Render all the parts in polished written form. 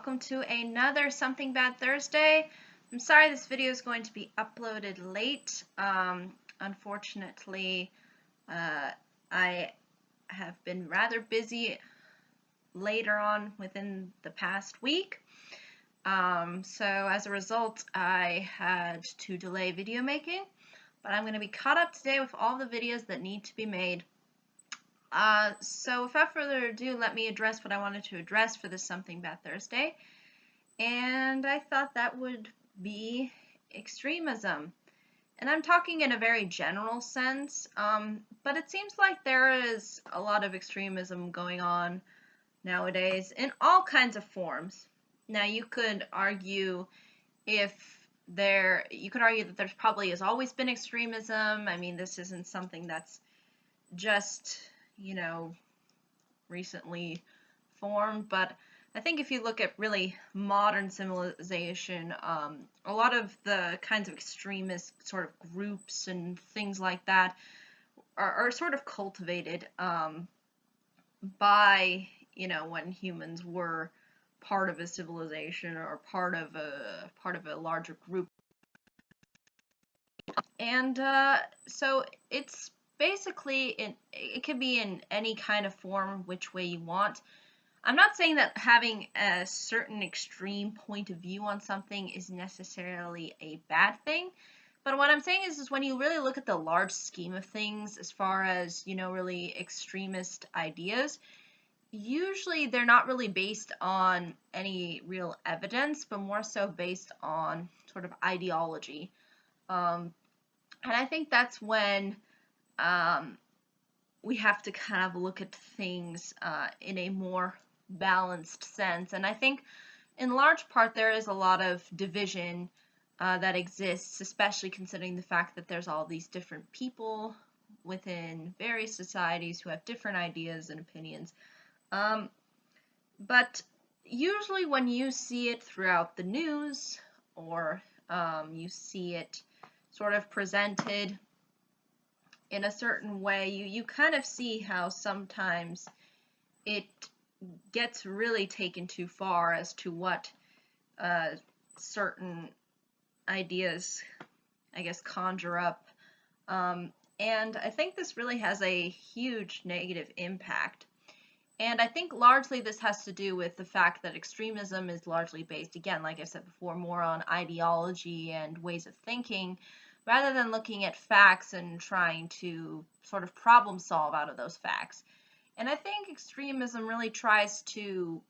welcome to another Something Bad Thursday. I'm sorry this video is going to be uploaded late. Unfortunately, I have been rather busy later on within the past week. So as a result, I had to delay video making, but I'm going to be caught up today with all the videos that need to be made. So without further ado, let me address what I wanted to address for this Something Bad Thursday. And I thought that would be extremism. And I'm talking in a very general sense, but it seems like there is a lot of extremism going on nowadays in all kinds of forms. Now you could argue that there's probably has always been extremism. I mean, this isn't something that's just, recently formed, but I think if you look at really modern civilization, a lot of the kinds of extremist sort of groups and things like that are sort of cultivated by, when humans were part of a civilization or part of a larger group. And so it's basically, it can be in any kind of form, which way you want. I'm not saying that having a certain extreme point of view on something is necessarily a bad thing, but what I'm saying is when you really look at the large scheme of things as far as, really extremist ideas, usually they're not really based on any real evidence, but more so based on sort of ideology. And I think that's when we have to kind of look at things in a more balanced sense. And I think in large part there is a lot of division that exists, especially considering the fact that there's all these different people within various societies who have different ideas and opinions. But usually when you see it throughout the news or you see it sort of presented in a certain way, you kind of see how sometimes it gets really taken too far as to what certain ideas, I guess, conjure up. And I think this really has a huge negative impact. And I think largely this has to do with the fact that extremism is largely based, again, like I said before, more on ideology and ways of thinking, rather than looking at facts and trying to sort of problem solve out of those facts. And I think extremism really tries to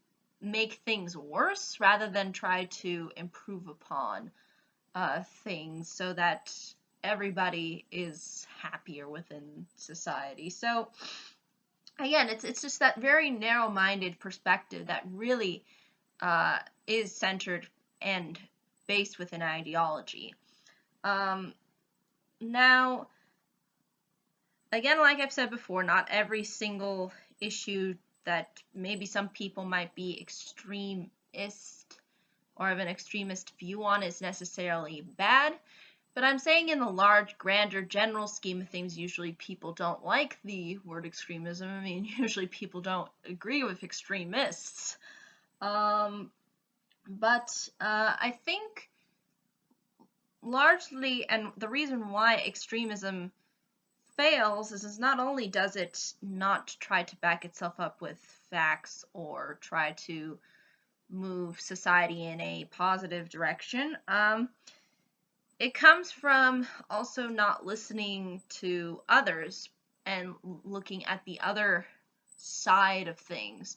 make things worse rather than try to improve upon things so that everybody is happier within society. So again, it's just that very narrow-minded perspective that really is centered and based within ideology. Now, again, like I've said before, not every single issue that maybe some people might be extremist or have an extremist view on is necessarily bad. But I'm saying in the large, grander, general scheme of things, usually people don't like the word extremism. I mean, usually people don't agree with extremists. But I think largely, and the reason why extremism fails is not only does it not try to back itself up with facts or try to move society in a positive direction, it comes from also not listening to others and looking at the other side of things.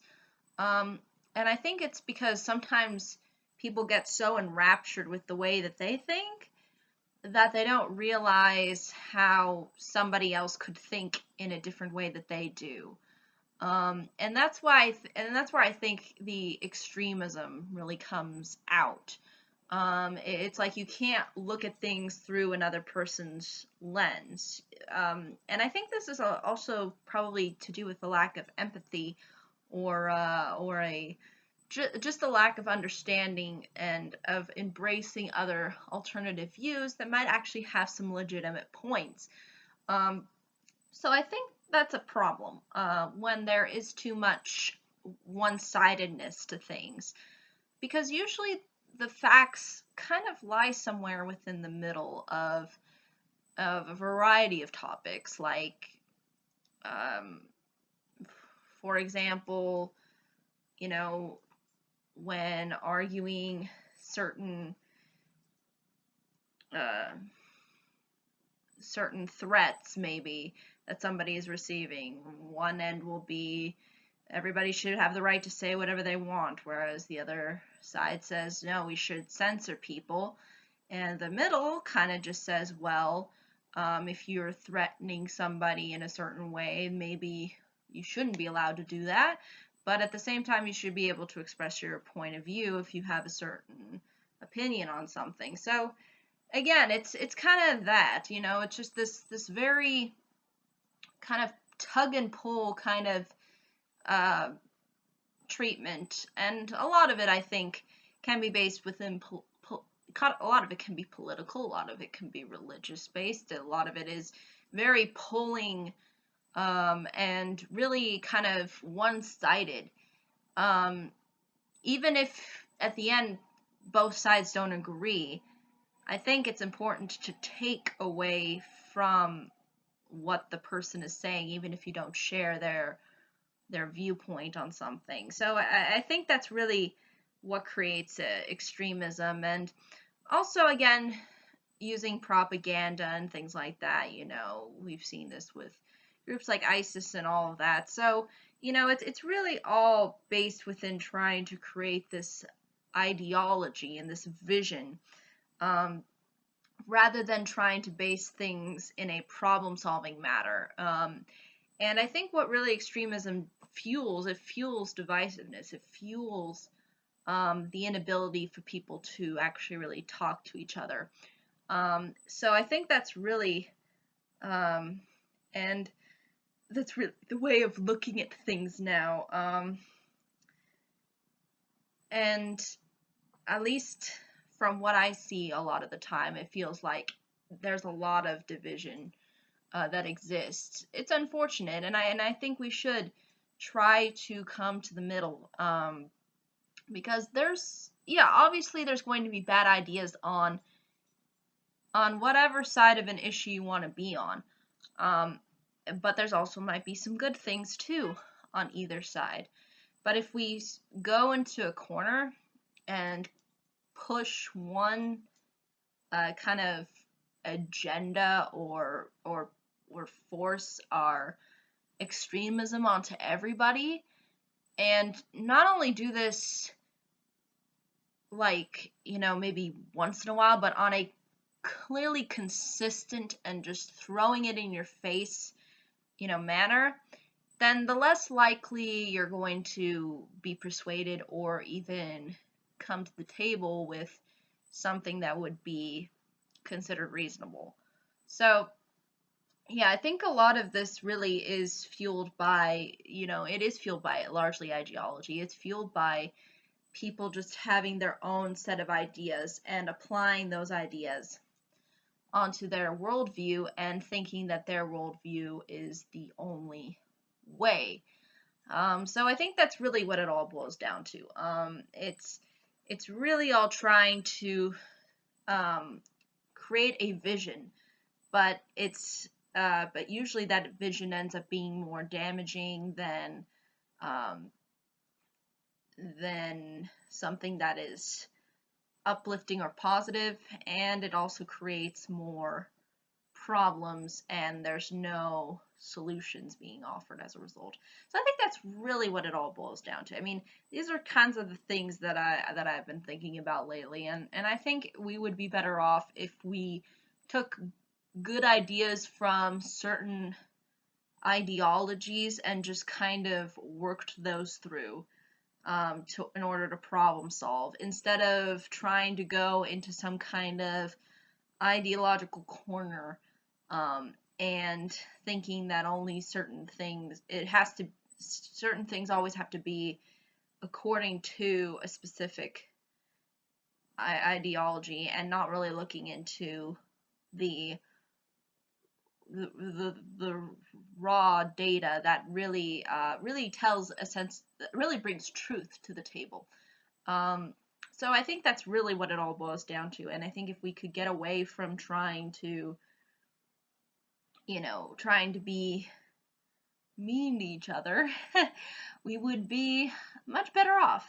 And I think it's because sometimes people get so enraptured with the way that they think that they don't realize how somebody else could think in a different way that they do. And that's why, that's where I think the extremism really comes out. It's like you can't look at things through another person's lens. And I think this is also probably to do with the lack of empathy or just a lack of understanding and of embracing other alternative views that might actually have some legitimate points. So I think that's a problem when there is too much one-sidedness to things. because usually the facts kind of lie somewhere within the middle of a variety of topics, like, um, for example, you know, when arguing certain uh, certain threats, maybe, that somebody is receiving. One end will be everybody should have the right to say whatever they want, whereas the other side says no, we should censor people. And the middle kind of just says, well, if you're threatening somebody in a certain way, maybe you shouldn't be allowed to do that. But at the same time, you should be able to express your point of view if you have a certain opinion on something. So again, it's kind of that, it's just this very kind of tug and pull kind of uh, treatment, and a lot of it I think can be based within a lot of it can be political, a lot of it can be religious based, a lot of it is very pulling, and really kind of one-sided. Um, Even if at the end both sides don't agree, I think it's important to take away from what the person is saying, even if you don't share their viewpoint on something. So I think that's really what creates extremism, and also again using propaganda and things like that. We've seen this with groups like ISIS and all of that. So it's really all based within trying to create this ideology and this vision, um, rather than trying to base things in a problem-solving matter. And I think what really extremism fuels, it fuels divisiveness. It fuels the inability for people to actually really talk to each other. So I think that's really, um, and that's really the way of looking at things now. And at least from what I see a lot of the time, it feels like there's a lot of division that exists. It's unfortunate, and I think we should try to come to the middle, because obviously there's going to be bad ideas on whatever side of an issue you want to be on, um, but there's also might be some good things too on either side. But if we go into a corner and push one kind of agenda or force our extremism onto everybody, and not only do this like maybe once in a while, but on a clearly consistent and just throwing it in your face manner, then the less likely you're going to be persuaded or even come to the table with something that would be considered reasonable. So yeah, I think a lot of this really is fueled by, it is fueled by largely ideology. It's fueled by people just having their own set of ideas and applying those ideas onto their worldview and thinking that their worldview is the only way. So I think that's really what it all boils down to. It's really all trying to create a vision, but but usually that vision ends up being more damaging um, than something that is uplifting or positive, and it also creates more problems, and there's no solutions being offered as a result. So I think that's really what it all boils down to. I mean, these are kinds of the things that I've been thinking about lately, and I think we would be better off if we took good ideas from certain ideologies and just kind of worked those through, in order to problem solve, instead of trying to go into some kind of ideological corner, and thinking that only certain things always have to be according to a specific ideology, and not really looking into the the raw data that really really tells a sense, that really brings truth to the table. So I think that's really what it all boils down to. And I think if we could get away from trying to, trying to be mean to each other, we would be much better off.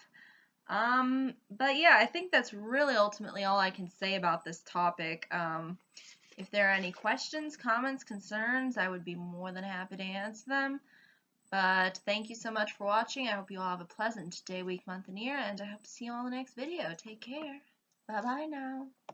But yeah, I think that's really ultimately all I can say about this topic. If there are any questions, comments, concerns, I would be more than happy to answer them. But thank you so much for watching. I hope you all have a pleasant day, week, month, and year, and I hope to see you all in the next video. Take care. Bye-bye now.